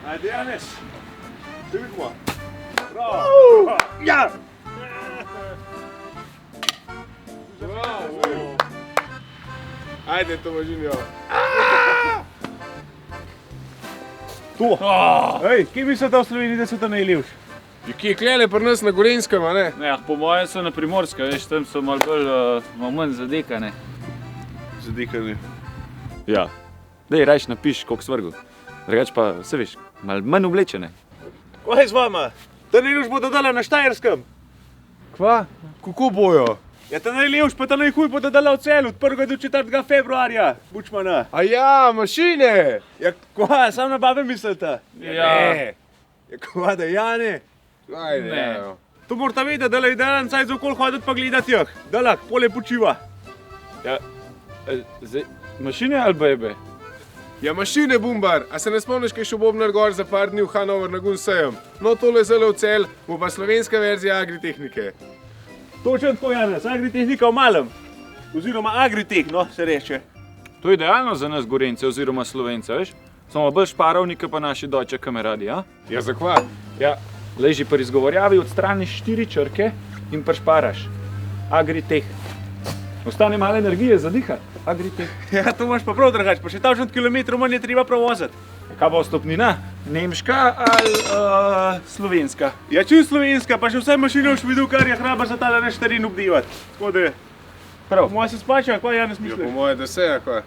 Ajde, Janez. Še vidimo. Bravo. Ja! Bravo. Ajde, Tomažinjo. To. Ej, kje mislite v Sloveniji, da so to najljivši? Kje je klele pri nas na Gorenjskem, a ne? Ja, po mojem so na Primorskem, veš, tam so malo bolj, malo manj zadekane. Zadekane. Ja. Dej, rajš napiš, koliko svrgel. Drugač pa, se veš, malo manj oblečene. Kaj je z vama? Ta najljivš bodo dala na Štajerskem. Kva? Kako bojo? Ja, ta najljivš pa ta najhuj bodo dala v Celju od 1. do 4. februarja. Bučmana. A ja, mašine! Ja, kva, sam na babe mislite? Ja. Ne. Ja, kva, da ja ne. Ajde, Ne. ja. To morate vedeti, da je idealen cajt za okol hoditi pa gledati jih. Da lahko pole počiva. Ja, zdaj, mašine ali bebe? Ja, mašine, Bumbar. A se ne spomniš, kaj še Bobnar gor za par dni v Hanover na Gunsejem? No, tole je zelo v Celj, bo pa slovenska verzija Agritehnike. Točno tako, Janez, Agritehnika v malem. Oziroma Agriteh, no, se reče. To je idealno za nas Gorence oziroma Slovence, veš? Smo bolj šparovniki pa naši dojče kameradi, ja? Ja, za kva? Ja, leži pri izgovorjavi, odstraniš 4 črke in prešparaš. Agriteh. Ostane malo energije za dihati. Agriteh. Ja, to imaš pa prav drugače, pa še 1000 km manj je treba prevoziti. Kaj bo stopnina? Nemška ali slovenska? Ja, čim slovenska, pa še vse mašine boš videl, kar je hraba za tale naš teren obdivati. Tako da, Prav. moja se splača, kaj Janez Ja, po misliš? moje, da se, ja, kva?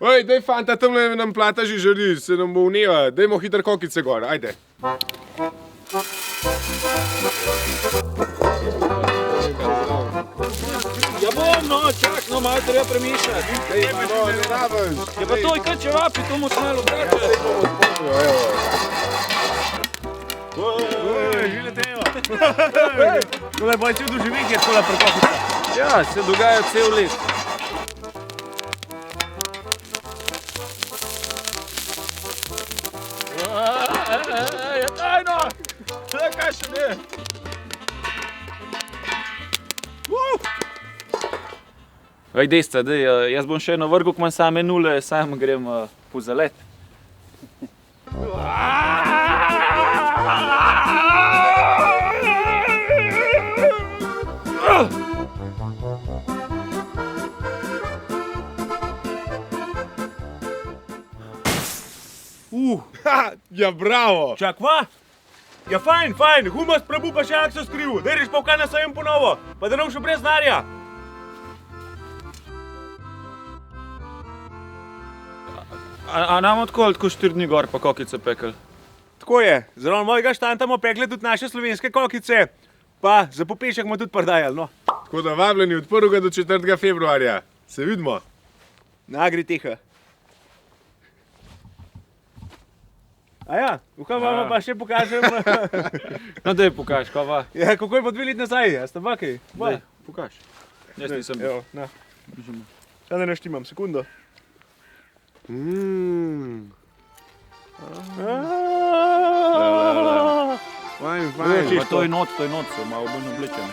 Oj, dej fanta, tamle nam plata že žari, se nam bo uneva. Dajmo hitro kokice gor, ajde. Ja bom, no, čak, no, malo treba premišljati. Dej, no, ne rabiš. Ja pa to je kaj čevapi, to moč malo obračati. Žile tejo. To je bolj čil doživetje, tole prekopica. Ja, se dogaja cel let. Ja, daj no! Kaj še ne? Ej, desca, dej, jaz bom še eno vrgel, ko imam same nule, sam grem po zalet. Ja, bravo. Čak, va? Ja, fajn, humas prebu pa še akso skrivu. Dej reš pa v kaj na sajem ponovo, pa da nam še brez narja. A nam tako 4 dni gor pa kokice pekel? Tako je, zraven mojega štanta bomo pekli tudi naše slovenske kokice, pa za popešek bomo tudi prodajali, no. Tako da vabljeni od 1. do 4. februarja. Se vidimo. Na Agriteha. Aja, v kaj vam pa še pokažem? No, daj pokaž, kaj va. Ja, kako je pa 2 leti nazaj, a sta pa kaj? Daj, pokaž. Jaz nisem bil. Evo, na. Kaj da naštimam, sekundo. Fajn, Pa to je not, so malo bolj oblečene.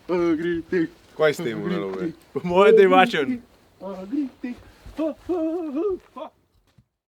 Agriteh. Kaj s tem, narobe? Po moje, da je vačen. Agriteh.